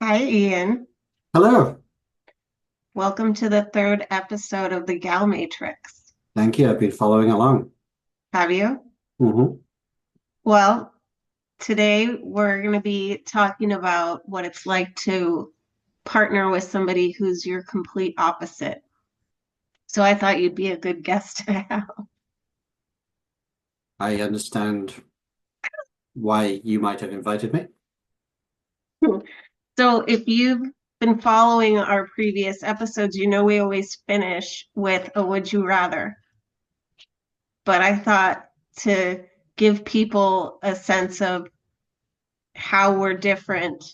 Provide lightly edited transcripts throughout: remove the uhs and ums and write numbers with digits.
Hi, Ian. Hello. Welcome to the third episode of the Gal Matrix. Thank you. I've been following along. Have you? Hmm. Well, today we're going to be talking about what it's like to partner with somebody who's your complete opposite. So I thought you'd be a good guest to have. I understand why you might have invited me. So if you've been following our previous episodes, you know we always finish with a would you rather. But I thought to give people a sense of how we're different,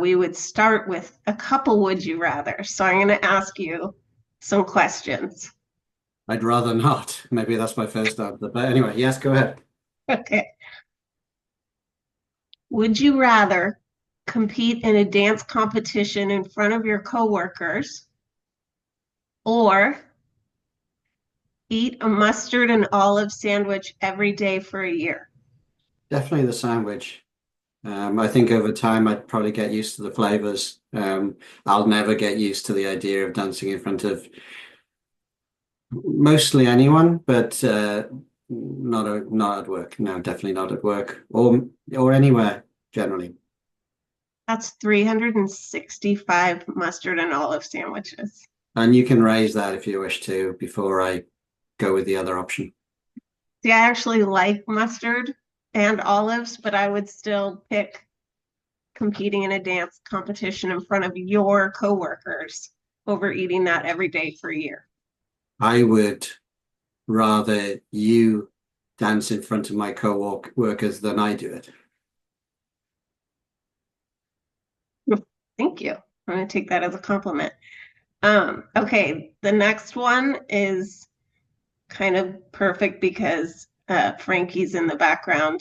we would start with a couple would you rather. So I'm going to ask you some questions. I'd rather not. Maybe that's my first answer. But anyway, yes, go ahead. Okay. Would you rather compete in a dance competition in front of your coworkers or eat a mustard and olive sandwich every day for a year? Definitely the sandwich. I think over time I'd probably get used to the flavors. I'll never get used to the idea of dancing in front of mostly anyone, but not at work. No, definitely not at work or anywhere generally. That's 365 mustard and olive sandwiches. And you can raise that if you wish to before I go with the other option. See, I actually like mustard and olives, but I would still pick competing in a dance competition in front of your coworkers over eating that every day for a year. I would rather you dance in front of my co-workers than I do it. Thank you. I'm going to take that as a compliment. Okay, the next one is kind of perfect because Frankie's in the background,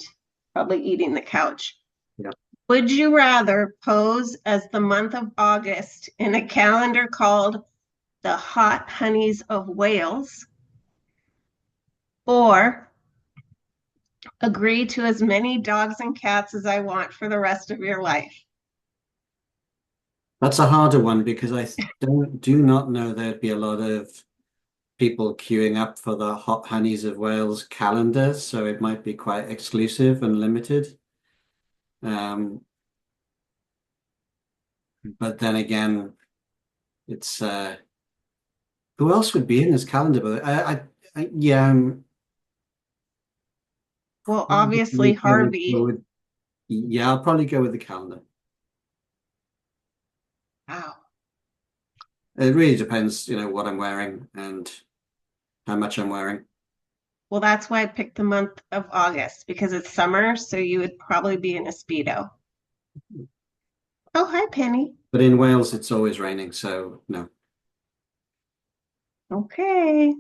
probably eating the couch. Yeah. Would you rather pose as the month of August in a calendar called The Hot Honeys of Wales or agree to as many dogs and cats as I want for the rest of your life? That's a harder one because I do not know there'd be a lot of people queuing up for the Hot Honeys of Wales calendar, so it might be quite exclusive and limited. Um, but then again, it's who else would be in this calendar? But yeah, Well, obviously, probably go Harvey. with yeah, I'll probably go with the calendar. Wow. It really depends, what I'm wearing and how much I'm wearing. Well, that's why I picked the month of August because it's summer, so you would probably be in a Speedo. Oh, hi, Penny. But in Wales, it's always raining, so no. Okay.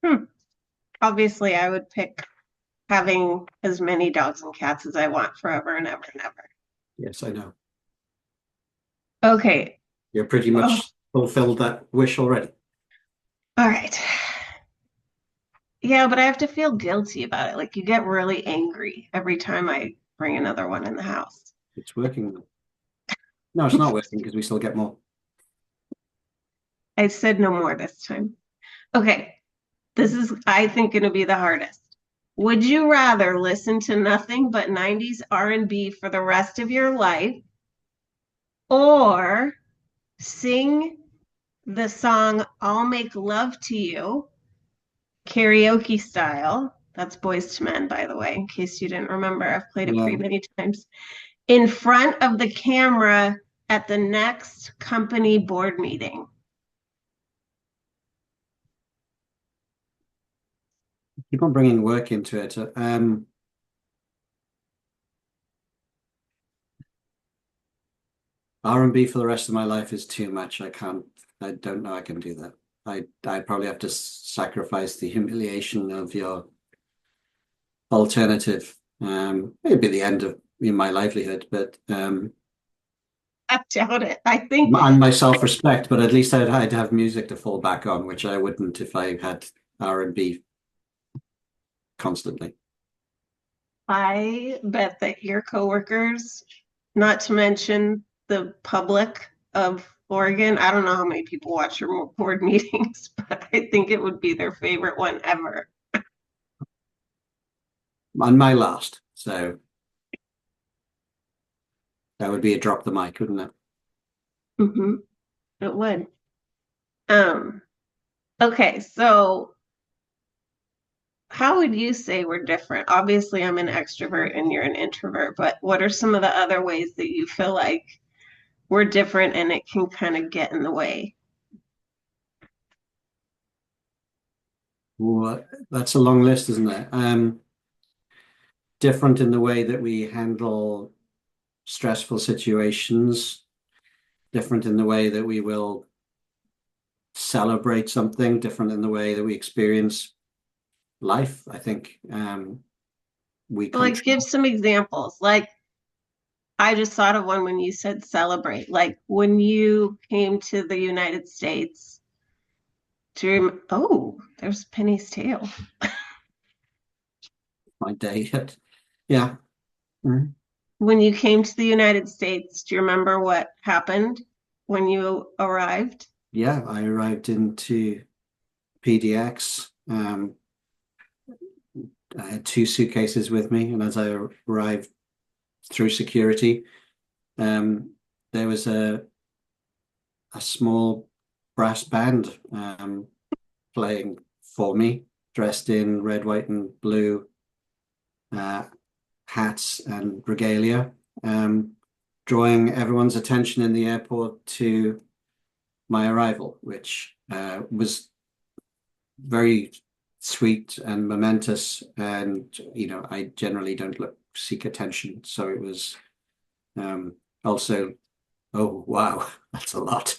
Hmm. Obviously, I would pick having as many dogs and cats as I want forever and ever and ever. Yes, I know. Okay. You're pretty Oh, much fulfilled that wish already. all right. Yeah, but I have to feel guilty about it. Like you get really angry every time I bring another one in the house. It's working. No, it's not working because we still get more. I said no more this time. Okay. This is, I think, going to be the hardest. Would you rather listen to nothing but 90s R&B for the rest of your life or sing the song I'll Make Love to You karaoke style? That's Boys to Men, by the way, in case you didn't remember. I've played it pretty Yeah. many times. In front of the camera at the next company board meeting. Keep on bringing work into it. R&B for the rest of my life is too much. I don't know I can do that. I'd probably have to sacrifice the humiliation of your alternative. Maybe the end of my livelihood, but I doubt it. I think and my self-respect. But at least I'd have music to fall back on, which I wouldn't if I had R&B constantly. I bet that your coworkers, not to mention the public of Oregon. I don't know how many people watch your board meetings, but I think it would be their favorite one ever. On my last. So that would be a drop the mic, wouldn't it? Hmm. It would. Um, okay, so how would you say we're different? Obviously, I'm an extrovert and you're an introvert, but what are some of the other ways that you feel like we're different and it can kind of get in the way? Well, that's a long list, isn't it? Different in the way that we handle stressful situations, different in the way that we will celebrate something, different in the way that we experience life. I think we So, like, give control. some examples. Like, I just thought of one when you said celebrate. Like, when you came to the United States, oh, there's Penny's tail. My day. Yeah. Mhm. When you came to the United States, do you remember what happened when you arrived? Yeah, I arrived into PDX. I had two suitcases with me, and as I arrived through security, um, there was a small brass band playing for me, dressed in red, white, and blue uh, hats and regalia, um, drawing everyone's attention in the airport to my arrival, which was very sweet and momentous. And I generally don't seek attention, so it was also, oh wow, that's a lot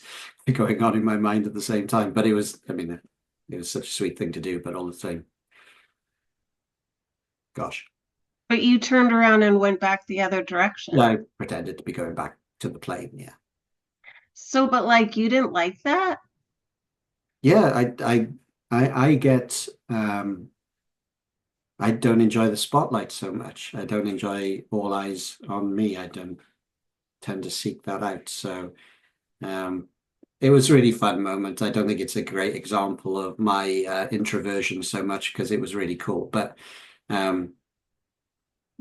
going on in my mind at the same time. But it was, I mean, it was such a sweet thing to do, but all the same, gosh. But you turned around and went back the other Yeah, direction. I pretended to be going back to the plane. Yeah. So, but like, you didn't like that? Yeah, I get I don't enjoy the spotlight so much. I don't enjoy all eyes on me. I don't tend to seek that out. So um it was a really fun moment. I don't think it's a great example of my introversion so much because it was really cool. But um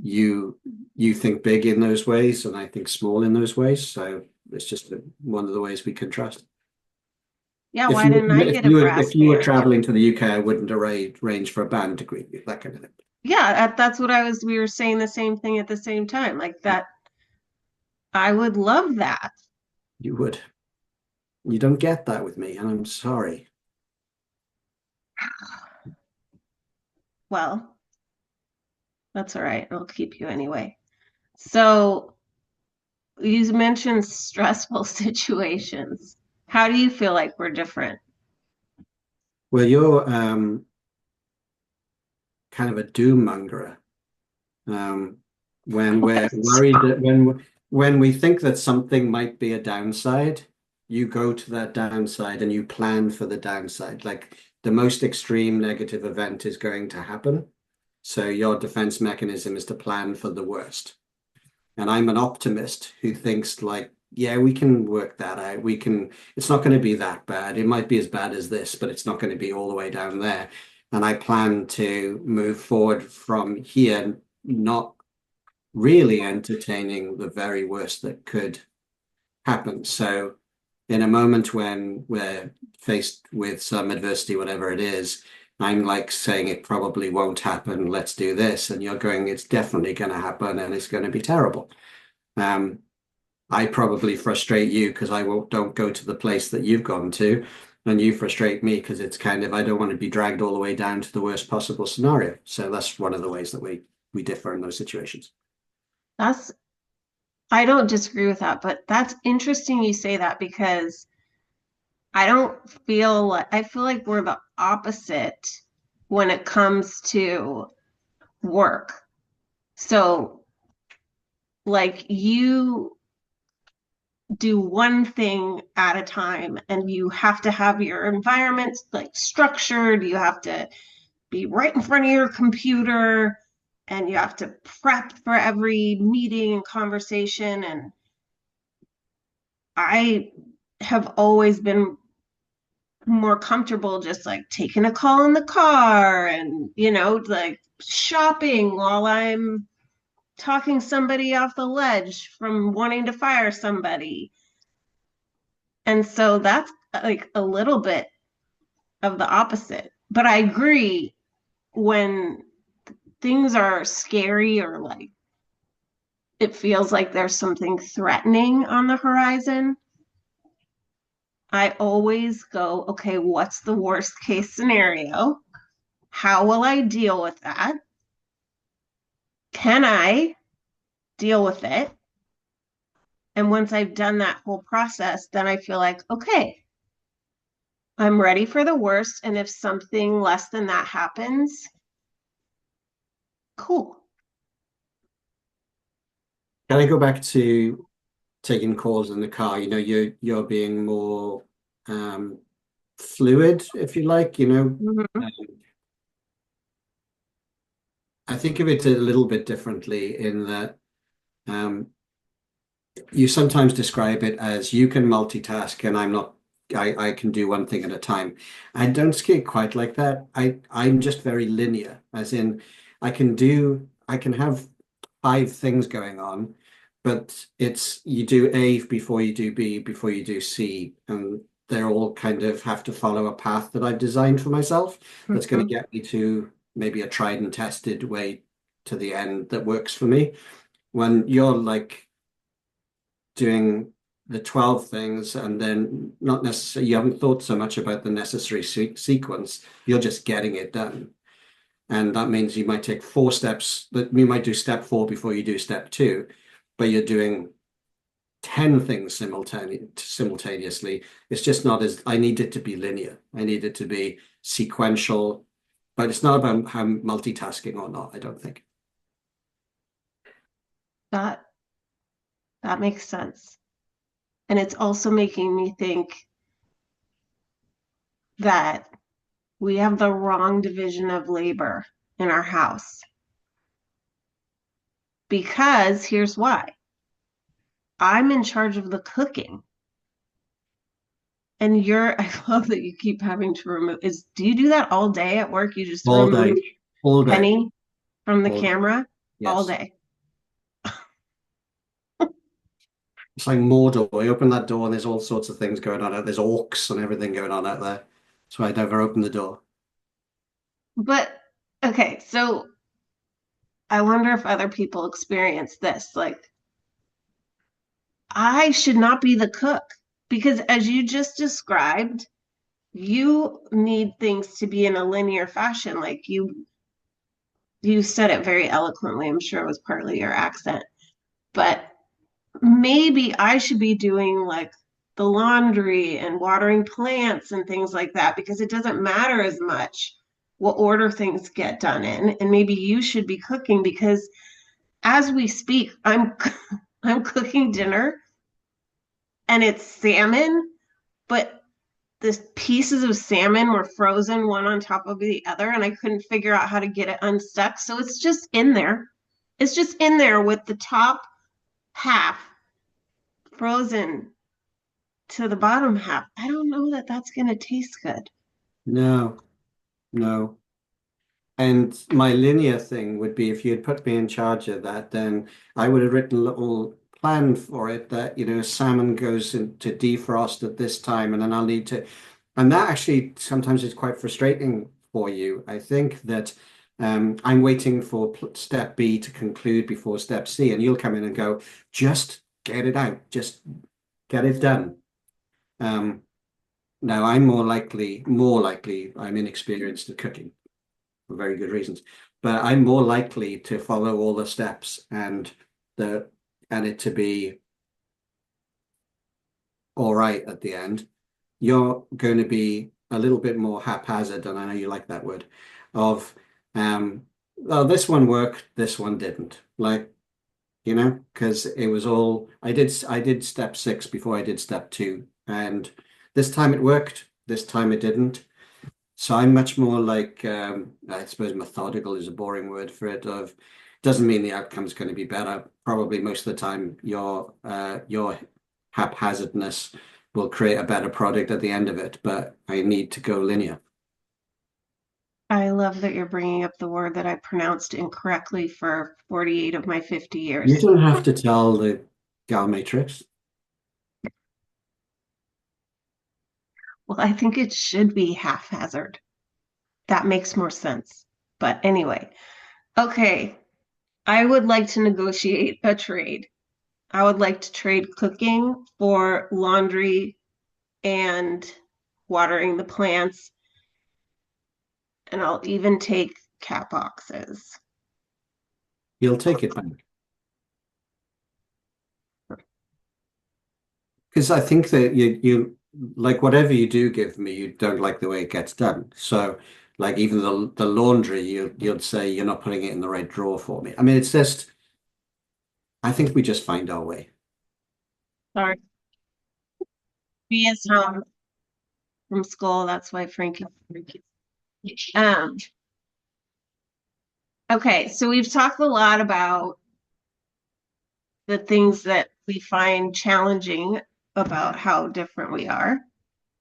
you you think big in those ways and I think small in those ways. So it's just one of the ways we contrast. Yeah, If why you didn't I if get a you were brass if you were band? traveling to the UK, I wouldn't arrange for a band to greet you, that kind of thing. Yeah, that's what we were saying the same thing at the same time. Like that, I would love that. You would. You don't get that with me, and I'm sorry. Well, that's all right. I'll keep you anyway. So you mentioned stressful situations. How do you feel like we're different? Well, you're kind of a doom mongerer. Um, when we're What? worried that when we think that something might be a downside, you go to that downside and you plan for the downside. Like the most extreme negative event is going to happen. So your defense mechanism is to plan for the worst. And I'm an optimist who thinks like, yeah, we can work that out. It's not going to be that bad. It might be as bad as this, but it's not going to be all the way down there. And I plan to move forward from here, not really entertaining the very worst that could happen. So in a moment when we're faced with some adversity, whatever it is, I'm like saying it probably won't happen. Let's do this. And you're going, it's definitely going to happen and it's going to be terrible. Um, I probably frustrate you because don't go to the place that you've gone to, and you frustrate me because it's kind of I don't want to be dragged all the way down to the worst possible scenario. So that's one of the ways that we differ in those situations. That's, I don't disagree with that, but that's interesting you say that because I feel like we're the opposite when it comes to work. So, like, you do one thing at a time and you have to have your environment like structured. You have to be right in front of your computer and you have to prep for every meeting and conversation. And I have always been more comfortable just like taking a call in the car and, like shopping while I'm talking somebody off the ledge from wanting to fire somebody. And so that's like a little bit of the opposite. But I agree when things are scary or like it feels like there's something threatening on the horizon, I always go, okay, what's the worst case scenario? How will I deal with that? Can I deal with it? And once I've done that whole process, then I feel like, okay, I'm ready for the worst. And if something less than that happens, cool. Can I go back to taking calls in the car? You're being more um, fluid, if you like. Mhm. Um, I think of it a little bit differently in that um, you sometimes describe it as you can multitask and I'm not. I can do one thing at a time. I don't see it quite like that. I'm just very linear, as in I can have five things going on, but it's you do A before you do B before you do C, and they're all kind of have to follow a path that I've designed for myself that's going to Mhm. get me to maybe a tried and tested way to the end that works for me. When you're like doing the 12 things and then not necessarily you haven't thought so much about the necessary sequence, you're just getting it done. And that means you might take four steps, that you might do step four before you do step two, but you're doing 10 things simultaneously. It's just not as, I need it to be linear. I need it to be sequential, but it's not about how multitasking or not, I don't think. That that makes sense. And it's also making me think that we have the wrong division of labor in our house. Because here's why. I'm in charge of the cooking. And I love that you keep having to do you do that all day at work? You just All remove day, all day, Penny from the all day. camera all Yes. day. It's like Mordor. I open that door and there's all sorts of things going on out. There's orcs and everything going on out there. So I never open the door. But okay, so I wonder if other people experience this. Like, I should not be the cook because, as you just described, you need things to be in a linear fashion. Like you said it very eloquently. I'm sure it was partly your accent, but maybe I should be doing like the laundry and watering plants and things like that because it doesn't matter as much what order things get done in. And maybe you should be cooking because as we speak, I'm cooking dinner and it's salmon, but the pieces of salmon were frozen one on top of the other and I couldn't figure out how to get it unstuck. So it's just in there. It's just in there with the top half frozen to the bottom half. I don't know that that's going to taste good. No, no. And my linear thing would be if you had put me in charge of that, then I would have written a little plan for it that, salmon goes into defrost at this time, and then I'll need to. And that actually sometimes is quite frustrating for you. I think that I'm waiting for step B to conclude before step C, and you'll come in and go, just get it out, just get it done. Um, Now I'm more likely, I'm inexperienced at cooking for very good reasons. But I'm more likely to follow all the steps the and it to be all right at the end. You're going to be a little bit more haphazard, and I know you like that word, of oh, this one worked, this one didn't. Like, because it was all I did step six before I did step two. And this time it worked, this time it didn't. So I'm much more like I suppose methodical is a boring word for it. Of doesn't mean the outcome's going to be better. Probably most of the time you're haphazardness will create a better product at the end of it, but I need to go linear. I love that you're bringing up the word that I pronounced incorrectly for 48 of my 50 You years. don't have to tell the Gal Matrix. Well, I think it should be haphazard. That makes more sense. But anyway, okay. I would like to negotiate a trade. I would like to trade cooking for laundry and watering the plants, and I'll even take cat boxes. You'll take it back. Because I think that you like whatever you do give me, you don't like the way it gets done. So like even the laundry, you'd say you're not putting it in the right drawer for me. I mean, it's just I think we just find our way. Sorry, me is home from school. That's why Frankie. Um, okay, so we've talked a lot about the things that we find challenging about how different we are.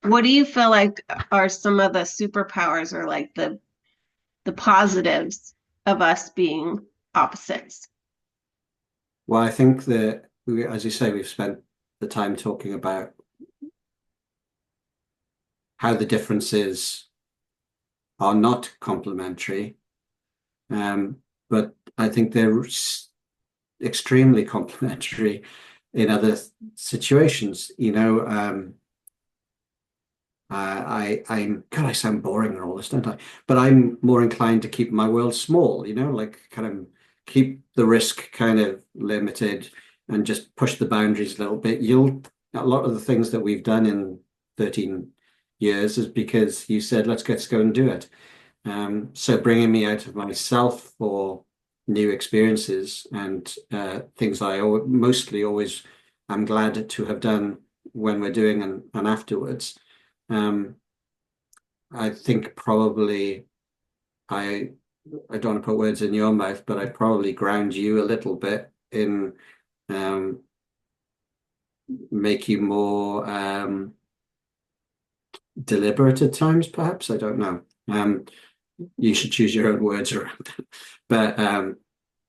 What do you feel like are some of the superpowers or like the positives of us being opposites? Well, I think that as you say, we've spent the time talking about how the differences are not complementary, um, but I think they're extremely complementary in other situations. I'm God, I sound boring and all this, don't I? But I'm more inclined to keep my world small, like kind of keep the risk kind of limited and just push the boundaries a little bit. A lot of the things that we've done in 13 years is because you said, let's go and do it. So bringing me out of myself for new experiences and things mostly always I'm glad to have done when we're doing and afterwards. Um, I think probably I I don't want to put words in your mouth, but I'd probably ground you a little bit in um, make you more deliberate at times, perhaps. I don't know. You should choose your own words around that. But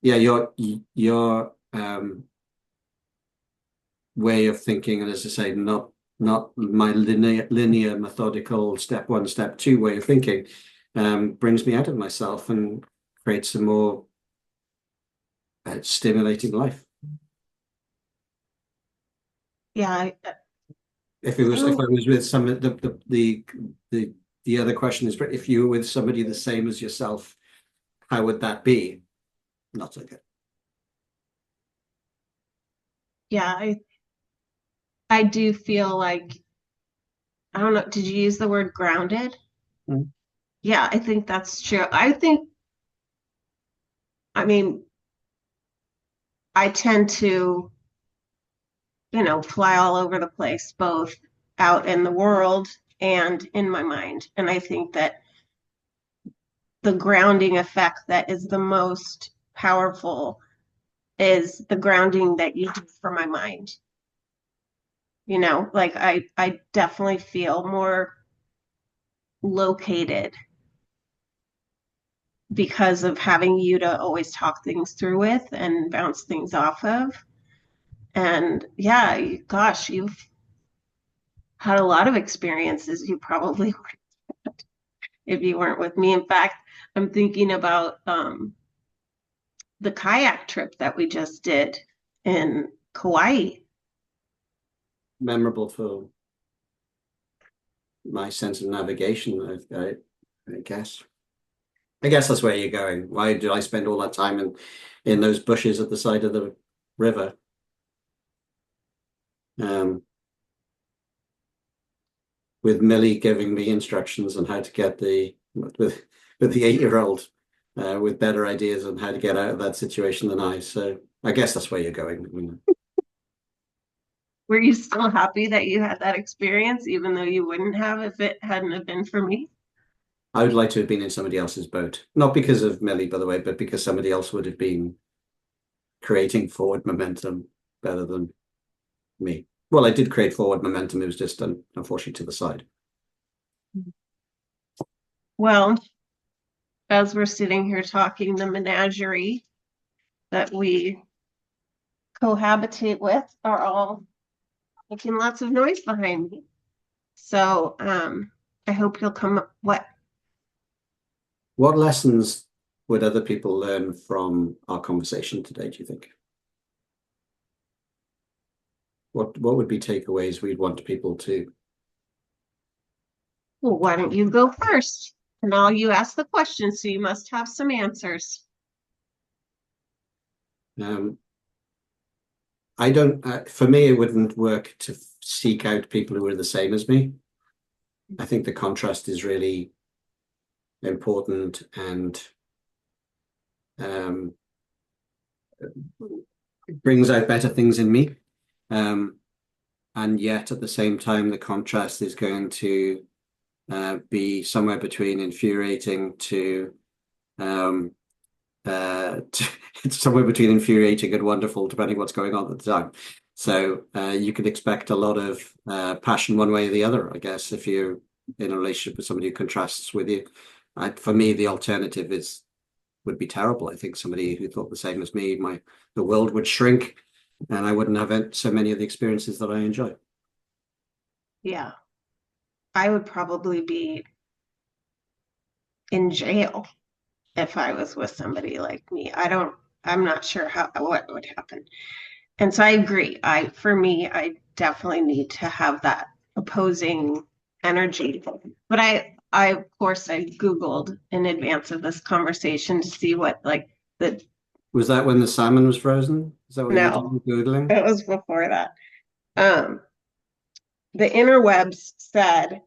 yeah, your way of thinking, and as I say, not my linear methodical step one, step two way of thinking, brings me out of myself and creates a more stimulating life. Yeah, If I think, was with some the the other question is, if you were with somebody the same as yourself, how would that be? Not so good. yeah, I do feel like I don't know, did you use the word grounded? Mm. Yeah, I think that's true. I mean, I tend to, fly all over the place, both out in the world and in my mind. And I think that the grounding effect that is the most powerful is the grounding that you do for my mind. Like I definitely feel more located because of having you to always talk things through with and bounce things off of. And yeah, gosh, you've had a lot of experiences you probably if you weren't with me. In fact, I'm thinking about the kayak trip that we just did in Kauai. Memorable for my sense of navigation, I guess. I guess that's where you're going. Why do I spend all that time in those bushes at the side of the river? Um, with Millie giving me instructions on how to get with the 8-year-old with better ideas on how to get out of that situation than I. So I guess that's where you're going. I mean, Were you still happy that you had that experience, even though you wouldn't have if it hadn't have been for me? I would like to have been in somebody else's boat, not because of Millie, by the way, but because somebody else would have been creating forward momentum better than me. Well, I did create forward momentum. It was just unfortunately to the side. Well, as we're sitting here talking, the menagerie that we cohabitate with are all making lots of noise behind me. So I hope you'll come up. What? What lessons would other people learn from our conversation today, do you think? What would be takeaways we'd want people to? Well, why don't you go first? And all you ask the questions, so you must have some answers. Um, I don't, for me, it wouldn't work to seek out people who are the same as me. I think the contrast is really important and um, brings out better things in me. Um, and yet at the same time, the contrast is going to be somewhere between infuriating to um, it's somewhere between infuriating and wonderful, depending what's going on at the time. So you can expect a lot of passion one way or the other, I guess, if you're in a relationship with somebody who contrasts with you. For me, the alternative is would be terrible. I think somebody who thought the same as me, the world would shrink, and I wouldn't have so many of the experiences that I enjoy. Yeah, I would probably be in jail if I was with somebody like me. I'm not sure what would happen. And so I agree. For me, I definitely need to have that opposing energy. But of course, I Googled in advance of this conversation to see what like the, Was that when the salmon was frozen? Is that what you were no, doing, Googling? it was before that. Um, the interwebs said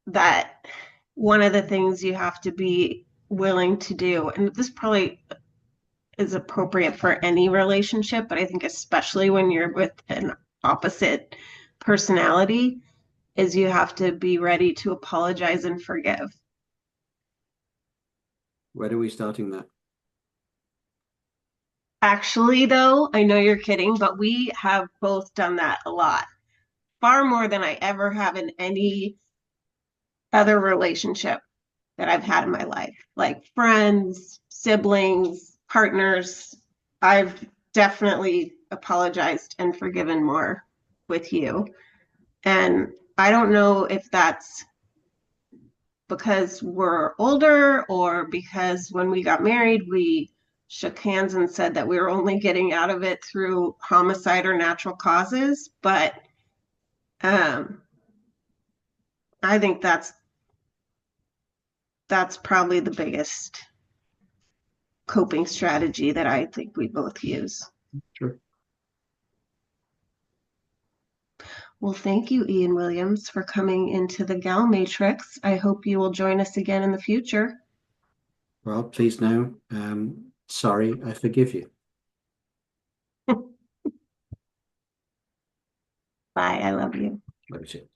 that one of the things you have to be willing to do, and this probably is appropriate for any relationship, but I think especially when you're with an opposite personality, is you have to be ready to apologize and forgive. Where are we starting that? Actually, though, I know you're kidding, but we have both done that a lot, far more than I ever have in any other relationship that I've had in my life, like friends, siblings, partners. I've definitely apologized and forgiven more with you. And I don't know if that's because we're older or because when we got married, we shook hands and said that we were only getting out of it through homicide or natural causes. But um, I think that's probably the biggest coping strategy that I think we both use. Sure. Well, thank you, Ian Williams, for coming into the Gal Matrix. I hope you will join us again in the future. Well, please know. Sorry, I forgive you. Bye. I love you. Love you too.